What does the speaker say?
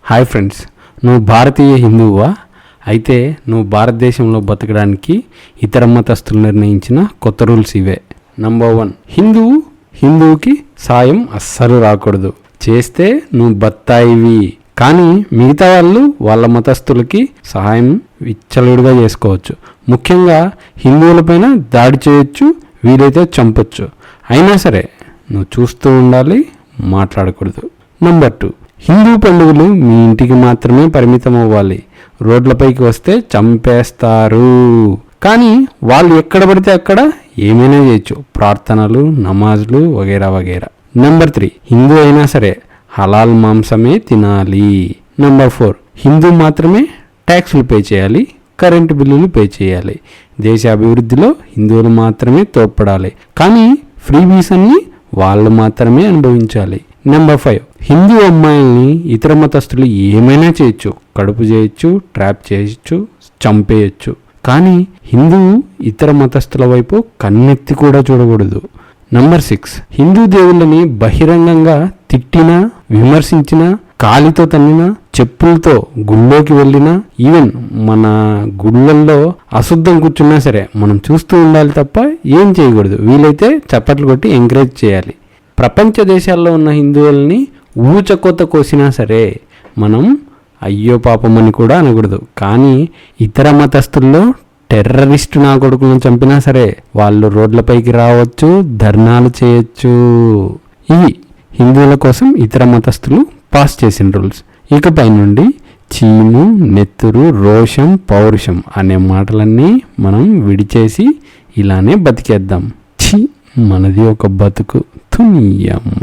Hi friends, నువ్వు భారతీయ హిందువువా? అయితే నువ్వు భారతదేశంలో బతకడానికి ఇతర మతస్థులు నిర్ణయించిన కొత్త రూల్స్ ఇవే. నంబర్ 1, హిందువుకి సాయం అస్సలు రాకూడదు. చేస్తే నువ్వు బత్తాయివి. కానీ మిగతా వాళ్ళ మతస్థులకి సహాయం విచ్చలవిడిగా చేసుకోవచ్చు. ముఖ్యంగా హిందువులపైన దాడి చేయొచ్చు, వీలైతే చంపొచ్చు. అయినా సరే నువ్వు చూస్తూ ఉండాలి, మాట్లాడకూడదు. నంబర్ 2, హిందూ పండుగలు మీ ఇంటికి మాత్రమే పరిమితం అవ్వాలి. రోడ్లపైకి వస్తే చంపేస్తారు. కానీ వాళ్ళు ఎక్కడ పడితే అక్కడ ఏమైనా చేయొచ్చు, ప్రార్థనలు, నమాజులు వగైరా వగైరా. నంబర్ 3, హిందూ అయినా సరే హలాల్ మాంసమే తినాలి. నంబర్ 4, హిందూ మాత్రమే ట్యాక్సులు పే చేయాలి, కరెంటు బిల్లులు పే చేయాలి. దేశ అభివృద్ధిలో హిందువులు మాత్రమే తోడ్పడాలి. కానీ ఫ్రీబీస్ అన్ని వాళ్ళు మాత్రమే అనుభవించాలి. నెంబర్ 5, హిందూ అమ్మాయిల్ని ఇతర మతస్థులు ఏమైనా చేయొచ్చు, కడుపు చేయొచ్చు, ట్రాప్ చేయొచ్చు, చంపేయచ్చు. కానీ హిందువు ఇతర మతస్థుల వైపు కన్నెత్తి కూడా చూడకూడదు. నంబర్ 6, హిందూ దేవుళ్ళని బహిరంగంగా తిట్టినా, విమర్శించినా, కాలితో తన్నినా, చెప్పులతో గుళ్ళోకి వెళ్ళినా, ఈవెన్ మన గుళ్ళల్లో అశుద్ధం కూర్చున్నా సరే మనం చూస్తూ ఉండాలి తప్ప ఏం చేయకూడదు. వీలైతే చప్పట్లు కొట్టి ఎంకరేజ్ చేయాలి. ప్రపంచ దేశాల్లో ఉన్న హిందువుల్ని ఊచకోత కోసినా సరే మనం అయ్యో పాపమని కూడా అనకూడదు. కానీ ఇతర మతస్థుల్లో టెర్రరిస్టు నా కొడుకులను చంపినా సరే వాళ్ళు రోడ్లపైకి రావచ్చు, ధర్నాలు చేయొచ్చు. ఇవి హిందువుల కోసం ఇతర మతస్థులు పాస్ చేసిన రూల్స్. ఇకపై నుండి చీము, నెత్తురు, రోషం, పౌరుషం అనే మాటలన్నీ మనం విడిచేసి ఇలానే బతికేద్దాం. మనది ఒక బతుకు తునియమ్మ.